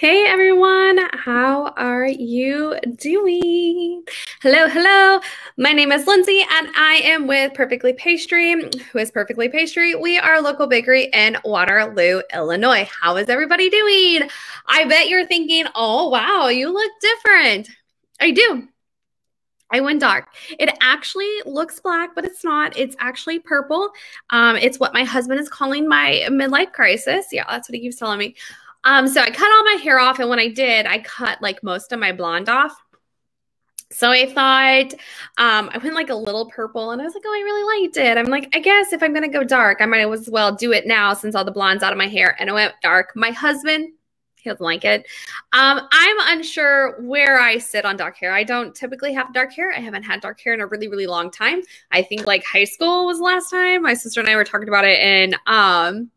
Hey everyone, how are you doing? Hello, hello. My name is Lindsay and I am with Perfectly Pastry. Who is Perfectly Pastry? We are a local bakery in Waterloo, Illinois. How is everybody doing? I bet you're thinking, oh wow, you look different. I do. I went dark. It actually looks black, but it's not. It's actually purple. It's what my husband is calling my midlife crisis. Yeah, that's what he keeps telling me. So I cut all my hair off, and when I did, I cut like most of my blonde off. So I thought I went like a little purple, and I was like, oh, I really liked it. I'm like, I guess if I'm gonna go dark, I might as well do it now since all the blonde's out of my hair. And I went dark. My husband, he doesn't like it. I'm unsure where I sit on dark hair. I don't typically have dark hair. I haven't had dark hair in a really, really long time. I think like high school was the last time. My sister and I were talking about it, and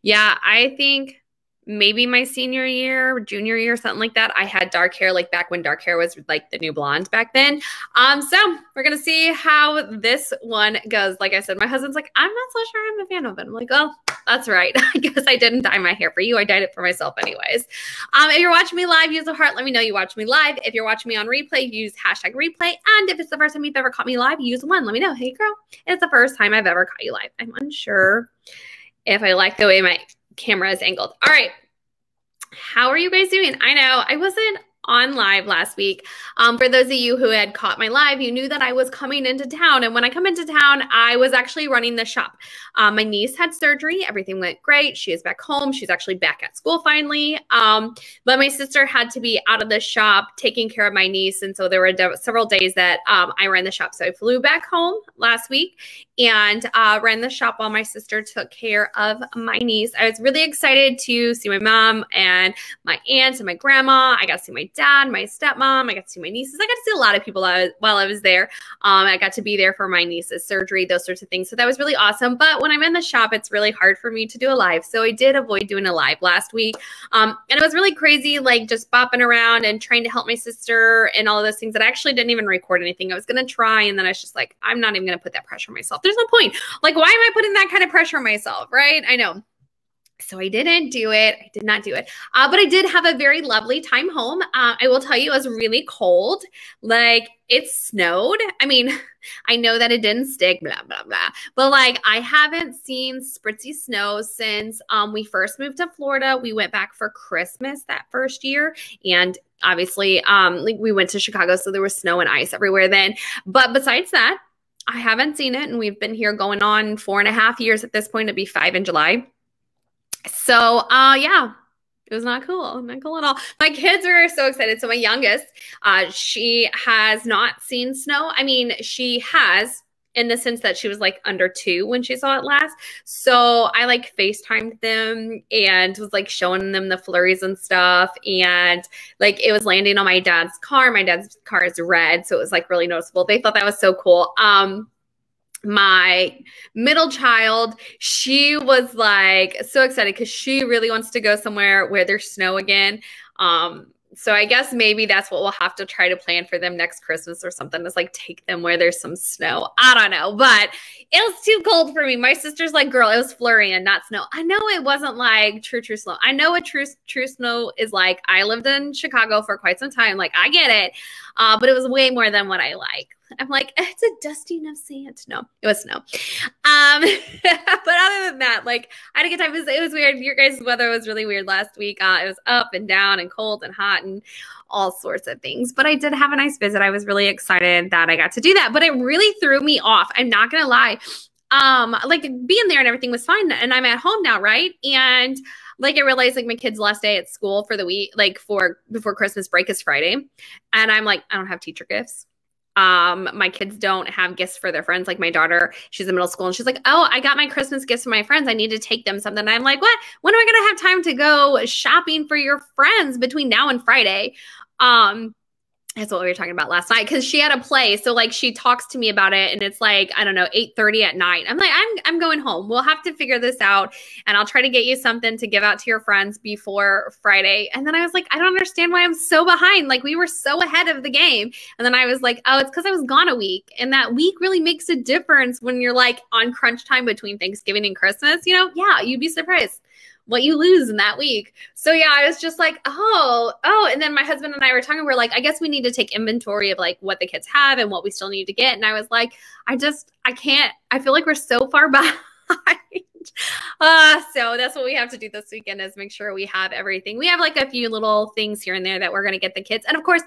yeah, I think maybe my senior year or junior year, something like that. I had dark hair like back when dark hair was like the new blonde back then. So we're going to see how this one goes. Like I said, my husband's like, I'm not so sure I'm a fan of it. I'm like, oh, that's right. I guess I didn't dye my hair for you. I dyed it for myself anyways. If you're watching me live, use a heart. Let me know you watch me live. If you're watching me on replay, use hashtag replay. And if it's the first time you've ever caught me live, use one. Let me know. Hey girl, it's the first time I've ever caught you live. I'm unsure if I like the way my camera is angled. All right. How are you guys doing? I know I wasn't on live last week. For those of you who had caught my live, you knew that I was coming into town. And when I come into town, I was actually running the shop. My niece had surgery. Everything went great. She is back home. She's actually back at school finally. But my sister had to be out of the shop taking care of my niece. And so there were several days that I ran the shop. So I flew back home last week and ran the shop while my sister took care of my niece. I was really excited to see my mom and my aunt and my grandma. I got to see my dad, my stepmom. I got to see my nieces. I got to see a lot of people while I was there. I got to be there for my niece's surgery, those sorts of things. So that was really awesome. But when I'm in the shop, it's really hard for me to do a live. So I did avoid doing a live last week. And it was really crazy, like just bopping around and trying to help my sister and all of those things that I actually didn't even record anything. I was going to try. And then I was just like, I'm not even going to put that pressure on myself. There's no point. Like, why am I putting that kind of pressure on myself? Right? I know. So I didn't do it. I did not do it. But I did have a very lovely time home. I will tell you, it was really cold. Like, it snowed. I mean, I know that it didn't stick, blah, blah, blah. But like, I haven't seen spritzy snow since we first moved to Florida. We went back for Christmas that first year. And obviously, like we went to Chicago, so there was snow and ice everywhere then. But besides that, I haven't seen it. And we've been here going on 4.5 years at this point. It'll be 5 in July. So, yeah, it was not cool. Not cool at all. My kids were so excited. So my youngest, she has not seen snow. I mean, she has in the sense that she was like under 2 when she saw it last. So I like FaceTimed them and was like showing them the flurries and stuff. And like it was landing on my dad's car. My dad's car is red. So it was like really noticeable. They thought that was so cool. My middle child, she was like so excited because she really wants to go somewhere where there's snow again. So I guess maybe that's what we'll have to try to plan for them next Christmas or something, is like take them where there's some snow. I don't know, but it was too cold for me. My sister's like, girl, it was flurrying, not snow. I know it wasn't like true snow. I know what true snow is like. I lived in Chicago for quite some time. Like, I get it. But it was way more than what I like. I'm like, it's a dusting of sand. No, it was snow. But other than that, like, I had a good time. It was weird. Your guys' weather was really weird last week. It was up and down and cold and hot and all sorts of things. But I did have a nice visit. I was really excited that I got to do that. But it really threw me off. I'm not going to lie. Like, being there and everything was fine. And I'm at home now, right? And like, I realized like my kid's last day at school for the week, like before Christmas break is Friday. And I'm like, I don't have teacher gifts. My kids don't have gifts for their friends. Like my daughter, she's in middle school and she's like, oh, I got my Christmas gifts for my friends. I need to take them something. And I'm like, what? When am I going to have time to go shopping for your friends between now and Friday? That's what we were talking about last night, because she had a play. So like she talks to me about it and it's like, I don't know, 8:30 at night. I'm like, I'm going home. We'll have to figure this out. And I'll try to get you something to give out to your friends before Friday. And then I was like, I don't understand why I'm so behind. Like, we were so ahead of the game. And then I was like, oh, it's because I was gone a week. And that week really makes a difference when you're like on crunch time between Thanksgiving and Christmas. You know, yeah, you'd be surprised what you lose in that week. So yeah, I was just like, oh. And then my husband and I were talking, we're like, I guess we need to take inventory of like what the kids have and what we still need to get. And I was like, I can't, I feel like we're so far behind. So that's what we have to do this weekend, is make sure we have everything. We have like a few little things here and there that we're going to get the kids. And of course,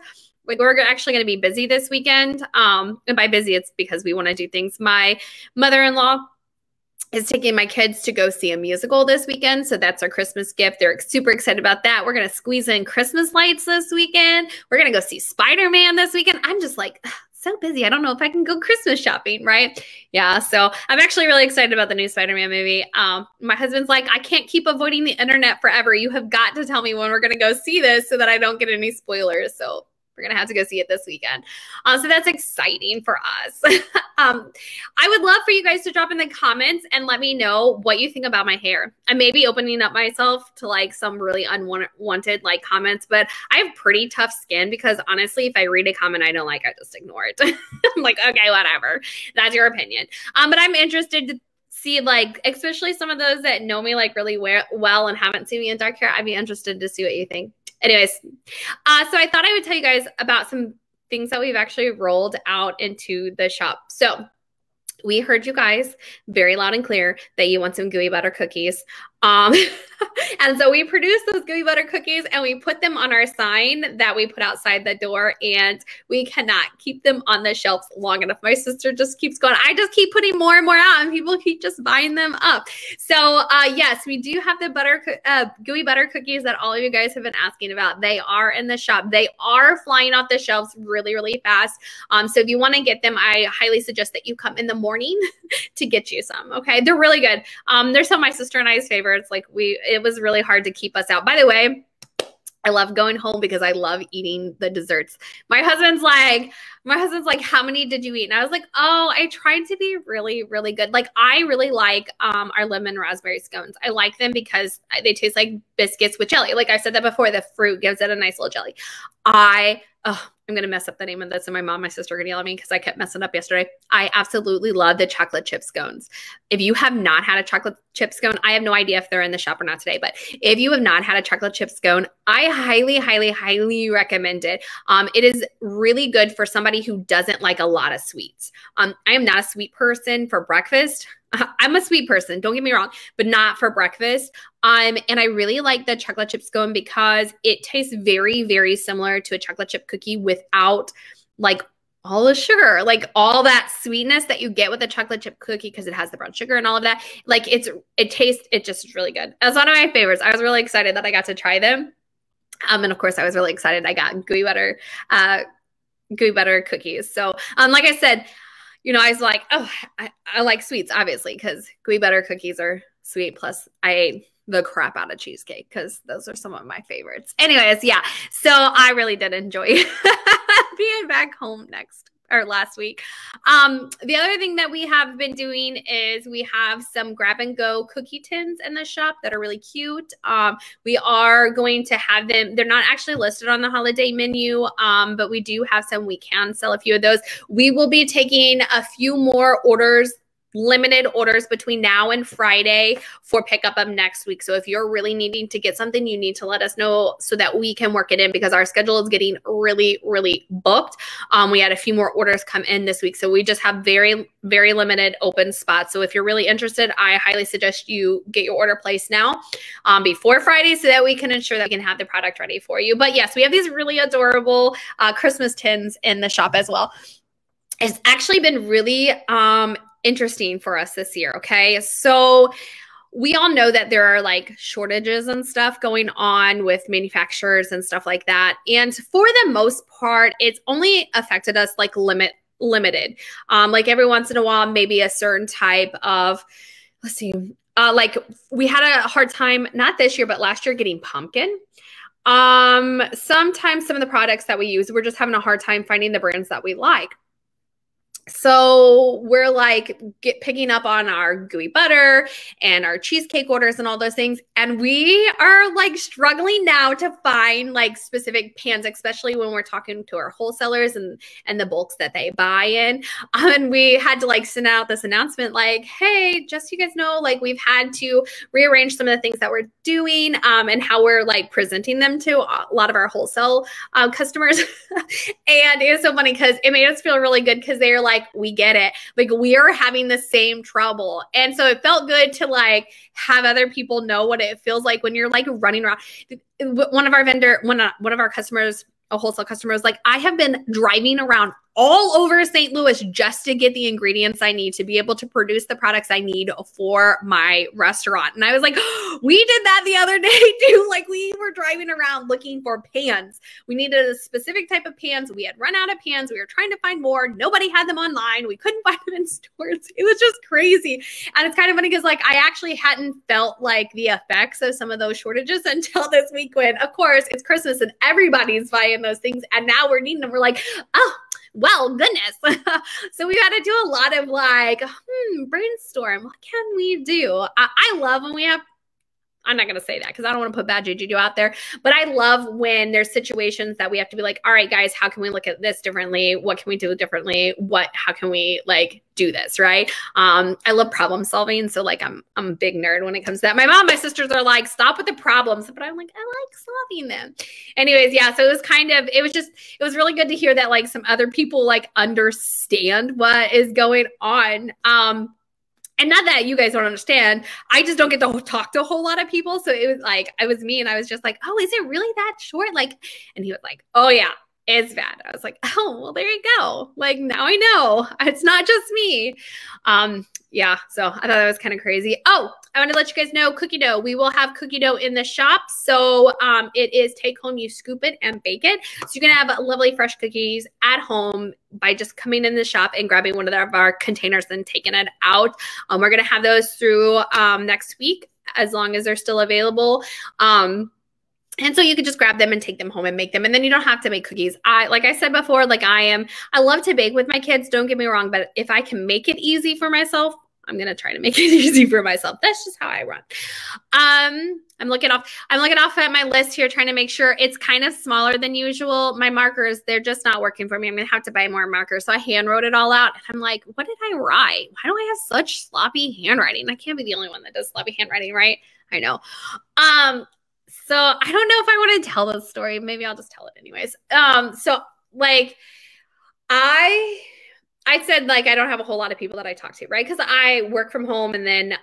we're actually going to be busy this weekend. And by busy, it's because we want to do things. My mother-in-law is taking my kids to go see a musical this weekend. So that's our Christmas gift. They're super excited about that. We're going to squeeze in Christmas lights this weekend. We're going to go see Spider-Man this weekend. I'm just like, so busy. I don't know if I can go Christmas shopping, right? Yeah, so I'm actually really excited about the new Spider-Man movie. My husband's like, I can't keep avoiding the internet forever. You have got to tell me when we're going to go see this so that I don't get any spoilers. So we're going to have to go see it this weekend. So that's exciting for us. I would love for you guys to drop in the comments and let me know what you think about my hair. I may be opening up myself to like some really unwanted like comments, but I have pretty tough skin because honestly, if I read a comment I don't like, I just ignore it. I'm like, okay, whatever. That's your opinion. But I'm interested to see, like, especially some of those that know me like really well and haven't seen me in dark hair. I'd be interested to see what you think. Anyways, so I thought I would tell you guys about some things that we've actually rolled out into the shop. So we heard you guys very loud and clear that you want some gooey butter cookies. And so we produced those gooey butter cookies and we put them on our sign that we put outside the door, and we cannot keep them on the shelves long enough. My sister just keeps going. I just keep putting more and more out and people keep just buying them up. So yes, we do have the gooey butter cookies that all of you guys have been asking about. They are in the shop. They are flying off the shelves really, really fast. So if you want to get them, I highly suggest that you come in the morning to get you some. Okay, they're really good. They're some of my sister and I's favorites. Like it was really hard to keep us out. By the way, I love going home because I love eating the desserts. My husband's like, how many did you eat? And I was like, oh, I tried to be really, really good. Like I really like our lemon raspberry scones. I like them because they taste like biscuits with jelly. Like I said that before, the fruit gives it a nice little jelly. I'm going to mess up the name of this, and my mom, my sister are going to yell at me because I kept messing up yesterday. I absolutely love the chocolate chip scones. If you have not had a chocolate chip scone, I have no idea if they're in the shop or not today, but if you have not had a chocolate chip scone, I highly, highly, highly recommend it. It is really good for somebody who doesn't like a lot of sweets. I am not a sweet person for breakfast. I'm a sweet person, don't get me wrong, but not for breakfast. And I really like the chocolate chip scone because it tastes very, very similar to a chocolate chip cookie without like all the sugar, like all that sweetness that you get with a chocolate chip cookie because it has the brown sugar and all of that. Like it just really good. It's one of my favorites. I was really excited that I got to try them. And of course I was really excited I got gooey butter cookies. So like I said, you know, I was like, oh, I like sweets, obviously, because gooey butter cookies are sweet. Plus, I ate the crap out of cheesecake because those are some of my favorites. Anyways, yeah. So I really did enjoy being back home last week. The other thing that we have been doing is we have some grab and go cookie tins in the shop that are really cute. We are going to have them. They're not actually listed on the holiday menu, but we do have some. We can sell a few of those. We will be taking a few more orders, limited orders between now and Friday for pickup of next week. So if you're really needing to get something, you need to let us know so that we can work it in because our schedule is getting really, really booked. We had a few more orders come in this week. So we just have very, very limited open spots. So if you're really interested, I highly suggest you get your order placed now before Friday so that we can ensure that we can have the product ready for you. But yes, we have these really adorable Christmas tins in the shop as well. It's actually been really interesting for us this year. Okay. So we all know that there are like shortages and stuff going on with manufacturers and stuff like that. And for the most part, it's only affected us like limited. Like every once in a while, maybe a certain type of, let's see, like we had a hard time, not this year, but last year getting pumpkin. Sometimes some of the products that we use, we're just having a hard time finding the brands that we like. So we're like picking up on our gooey butter and our cheesecake orders and all those things. And we are like struggling now to find like specific pans, especially when we're talking to our wholesalers and the bulks that they buy in. And we had to like send out this announcement like, hey, just so you guys know, like we've had to rearrange some of the things that we're doing and how we're like presenting them to a lot of our wholesale customers. And it was so funny because it made us feel really good because they were like, we get it. Like we are having the same trouble. And so it felt good to like have other people know what it feels like when you're like running around. One of our customers, a wholesale customer, was like, I have been driving around all over St. Louis just to get the ingredients I need to be able to produce the products I need for my restaurant. And I was like, we did that the other day too. Like we were driving around looking for pans. We needed a specific type of pans. We had run out of pans. We were trying to find more. Nobody had them online. We couldn't find them in stores. It was just crazy. And it's kind of funny because like I actually hadn't felt like the effects of some of those shortages until this week when, of course, it's Christmas and everybody's buying those things. And now we're needing them. We're like, oh, well, goodness. So we had to do a lot of like, brainstorm. What can we do? I love when we have, I'm not going to say that because I don't want to put bad juju out there, but I love when there's situations that we have to be like, all right, guys, how can we look at this differently? What can we do differently? How can we like do this? Right. I love problem solving. So like, I'm a big nerd when it comes to that. My mom, my sisters are like, stop with the problems, but I'm like, I like solving them. Anyways. Yeah. So it was really good to hear that like some other people like understand what is going on. And not that you guys don't understand. I just don't get to talk to a whole lot of people. So it was like, I was me and I was just like, oh, is it really that short? Like, and he was like, oh yeah, it's bad. I was like, oh, well, there you go. Like now I know it's not just me. Yeah. So I thought that was kind of crazy. Oh, I want to let you guys know cookie dough. We will have cookie dough in the shop. So it is take home, you scoop it and bake it. So you can have lovely fresh cookies at home by just coming in the shop and grabbing one of our containers and taking it out. We're going to have those through next week as long as they're still available. And so you could just grab them and take them home and make them. And then you don't have to make cookies. Like I said before, like I love to bake with my kids. Don't get me wrong. But if I can make it easy for myself, I'm going to try to make it easy for myself. That's just how I run. I'm looking off at my list here, trying to make sure it's kind of smaller than usual. My markers, they're just not working for me. I'm going to have to buy more markers. So I hand wrote it all out. And I'm like, what did I write? Why do I have such sloppy handwriting? I can't be the only one that does sloppy handwriting, right? I know. So I don't know if I want to tell this story. Maybe I'll just tell it anyways. So like I said, like, I don't have a whole lot of people that I talk to, right? Because I work from home and then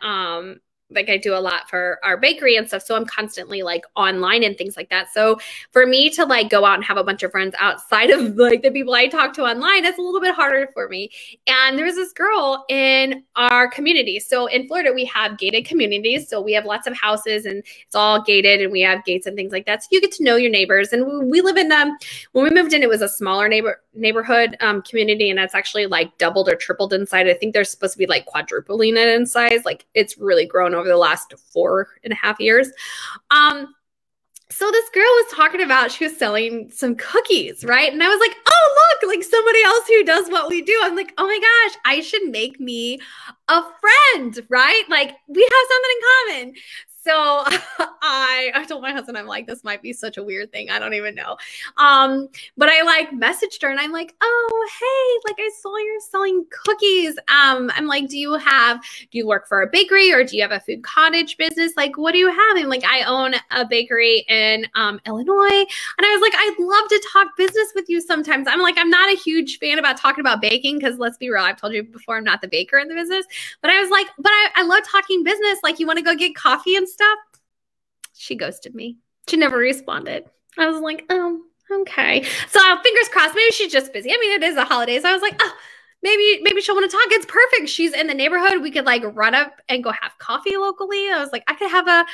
like I do a lot for our bakery and stuff. So I'm constantly like online and things like that. So for me to like go out and have a bunch of friends outside of like the people I talk to online, it's a little bit harder for me. And there was this girl in our community. So in Florida, we have gated communities. So we have lots of houses and it's all gated and we have gates and things like that. So you get to know your neighbors. And we live in, when we moved in, it was a smaller neighborhood community. And that's actually like doubled or tripled in size. I think they're supposed to be like quadrupling it in size. Like it's really grown over the last 4.5 years. So this girl was talking about, she was selling some cookies, right? And I was like, oh, look, like somebody else who does what we do. I'm like, oh my gosh, I should make me a friend, right? Like we have something in common. So I told my husband, I'm like, this might be such a weird thing. I don't even know. But I like messaged her and I'm like, oh, hey, like I saw you're selling cookies. I'm like, do you work for a bakery or do you have a food cottage business? Like, what do you have? And like, I own a bakery in Illinois. And I was like, I'd love to talk business with you sometimes. I'm like, I'm not a huge fan about talking about baking because let's be real. I've told you before, I'm not the baker in the business. But I was like, but I love talking business. Like, you want to go get coffee and stuff? She ghosted me. She never responded. I was like, oh, okay. So fingers crossed. Maybe she's just busy. I mean, it is the holidays. I was like, oh, maybe she'll want to talk. It's perfect. She's in the neighborhood. We could like run up and go have coffee locally. I was like, I could have a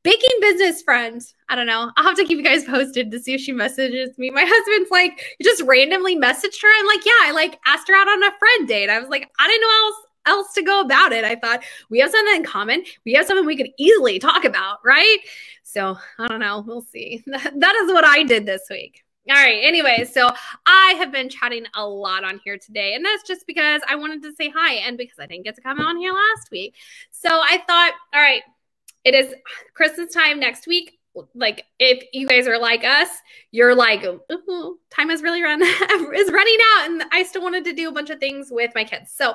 baking business friend. I don't know. I'll have to keep you guys posted to see if she messages me. My husband's like, you just randomly messaged her. I'm like, yeah, I like asked her out on a friend date. I was like, I didn't know else to go about it. I thought we have something in common. We have something we could easily talk about, right? So I don't know. We'll see. That is what I did this week. All right. Anyway, so I have been chatting a lot on here today, and that's just because I wanted to say hi and because I didn't get to come on here last week. So I thought, all right, it is Christmas time next week. Like, if you guys are like us, you're like, time is really running out, and I still wanted to do a bunch of things with my kids. So,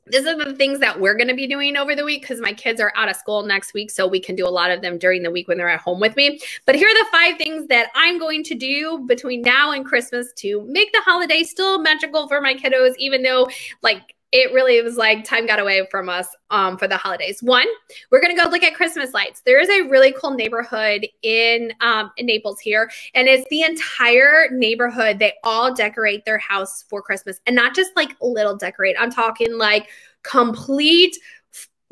these are the things that we're going to be doing over the week because my kids are out of school next week, so we can do a lot of them during the week when they're at home with me. But here are the 5 things that I'm going to do between now and Christmas to make the holiday still magical for my kiddos, even though, like, it really was like time got away from us for the holidays. 1, we're going to go look at Christmas lights. There is a really cool neighborhood in Naples here, and it's the entire neighborhood. They all decorate their house for Christmas, and not just like little decorate. I'm talking like complete,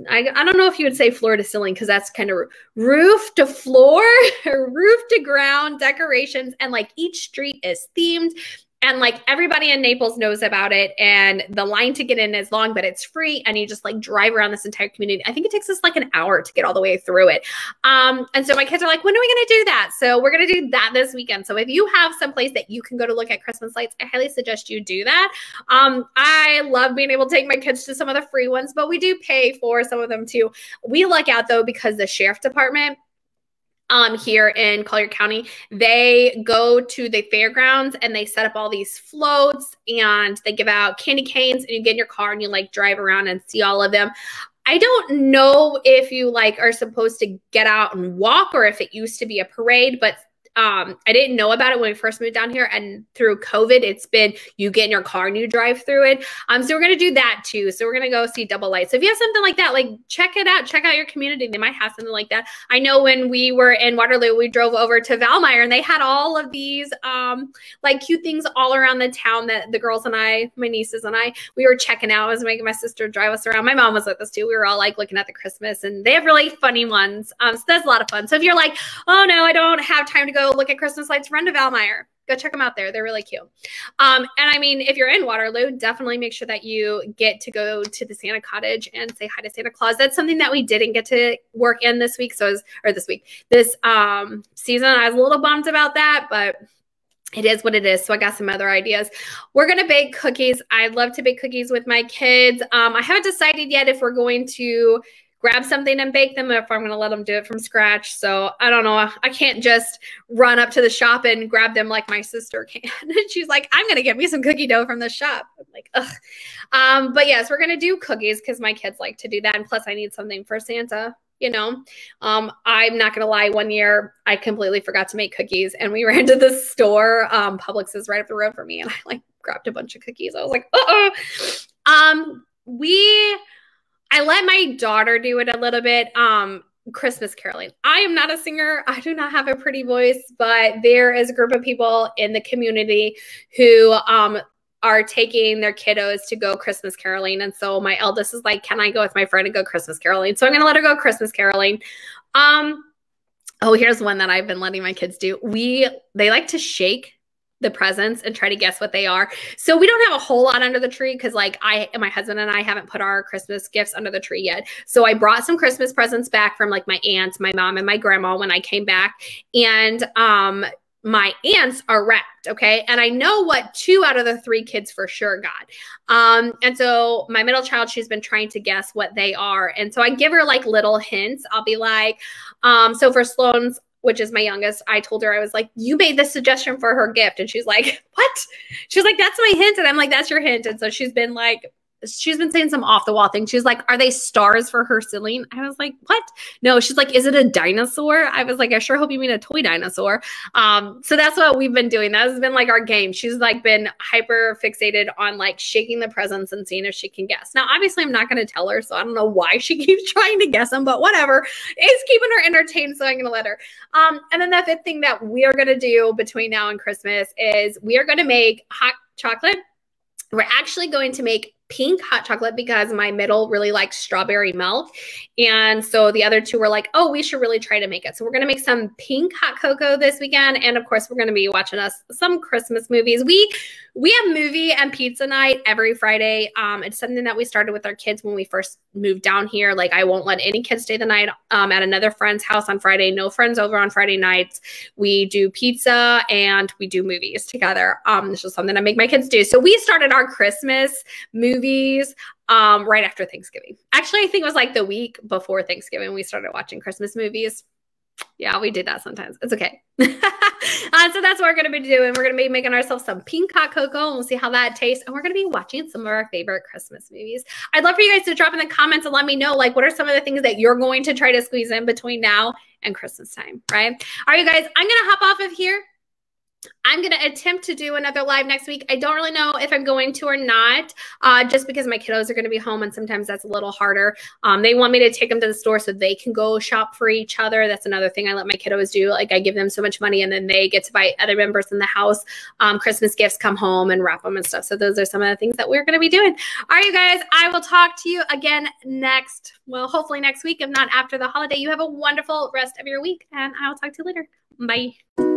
I don't know if you would say floor to ceiling because that's kind of roof to floor or roof to ground decorations, and like each street is themed. And like everybody in Naples knows about it, and the line to get in is long, but it's free, and you just like drive around this entire community. I think it takes us like an hour to get all the way through it. And so my kids are like, when are we going to do that? So we're going to do that this weekend. So if you have some place that you can go to look at Christmas lights, I highly suggest you do that. I love being able to take my kids to some of the free ones, but we do pay for some of them too. We luck out though, because the sheriff department here in Collier County, they go to the fairgrounds and they set up all these floats and they give out candy canes, and you get in your car and you like drive around and see all of them. I don't know if you like are supposed to get out and walk or if it used to be a parade, but I didn't know about it when we first moved down here, and through COVID, it's been you get in your car and you drive through it. So we're gonna do that too. So we're gonna go see double lights. So if you have something like that, like check it out. Check out your community. They might have something like that. I know when we were in Waterloo, we drove over to Valmeyer, and they had all of these like cute things all around the town that the girls and I, my nieces and I, we were checking out. I was making my sister drive us around. My mom was with us too. We were all like looking at the Christmas, and they have really funny ones. So that's a lot of fun. So if you're like, oh no, I don't have time to go look at Christmas lights, run to Valmeyer. Go check them out there. They're really cute. And I mean, if you're in Waterloo, definitely make sure that you get to go to the Santa Cottage and say hi to Santa Claus. That's something that we didn't get to work in this week. This season, I was a little bummed about that, but it is what it is. So I got some other ideas. We're going to bake cookies. I love to bake cookies with my kids. I haven't decided yet if we're going to grab something and bake them, if I'm going to let them do it from scratch. So I don't know. I can't just run up to the shop and grab them like my sister can. And she's like, I'm going to get me some cookie dough from the shop. I'm like, ugh. But yes, we're going to do cookies because my kids like to do that. And plus I need something for Santa. You know, I'm not going to lie. One year I completely forgot to make cookies, and we ran to the store. Publix is right up the road for me. And I like grabbed a bunch of cookies. I was like, I let my daughter do it a little bit. Christmas caroling. I am not a singer. I do not have a pretty voice, but there is a group of people in the community who are taking their kiddos to go Christmas caroling. And so my eldest is like, can I go with my friend and go Christmas caroling? So I'm going to let her go Christmas caroling. Oh, here's one that I've been letting my kids do. They like to shake the presents and try to guess what they are. So we don't have a whole lot under the tree because like my husband and I haven't put our Christmas gifts under the tree yet. So I brought some Christmas presents back from like my aunts, my mom, and my grandma when I came back. And my aunts are wrapped, okay? And I know what 2 out of the 3 kids for sure got. And so my middle child, she's been trying to guess what they are. And so I give her like little hints. I'll be like, so for Sloane's, which is my youngest, I told her, I was like, you made this suggestion for her gift. And she's like, what? She's like, that's my hint. And I'm like, that's your hint. And so she's been saying some off the wall things. She's like, are they stars for her ceiling? I was like, what? No, she's like, is it a dinosaur? I was like, I sure hope you mean a toy dinosaur. So that's what we've been doing. That has been like our game. She's like been hyper fixated on like shaking the presents and seeing if she can guess. Now, obviously I'm not going to tell her, so I don't know why she keeps trying to guess them, but whatever. It's keeping her entertained, so I'm going to let her. And then the 5th thing that we are going to do between now and Christmas is we are going to make hot chocolate. We're actually going to make pink hot chocolate because my middle really likes strawberry milk. And so the other two were like, oh, we should really try to make it. So we're going to make some pink hot cocoa this weekend. And of course, we're going to be watching some Christmas movies. We have movie and pizza night every Friday. It's something that we started with our kids when we first moved down here. Like, I won't let any kids stay the night at another friend's house on Friday. No friends over on Friday nights. We do pizza and we do movies together. This is something I make my kids do. So we started our Christmas movies right after Thanksgiving. Actually, I think it was like the week before Thanksgiving we started watching Christmas movies. Yeah, we did that sometimes. It's okay. So that's what we're going to be doing. We're going to be making ourselves some pink hot cocoa, and we'll see how that tastes. And we're going to be watching some of our favorite Christmas movies. I'd love for you guys to drop in the comments and let me know, like, what are some of the things that you're going to try to squeeze in between now and Christmas time, right? All right, you guys, I'm going to hop off of here. I'm going to attempt to do another live next week. I don't really know if I'm going to or not, just because my kiddos are going to be home, and sometimes that's a little harder. They want me to take them to the store so they can go shop for each other. That's another thing I let my kiddos do. Like, I give them so much money, and then they get to buy other members in the house Christmas gifts, come home and wrap them and stuff. So those are some of the things that we're going to be doing. All right, you guys, I will talk to you again hopefully next week, if not after the holiday. You have a wonderful rest of your week, and I'll talk to you later. Bye.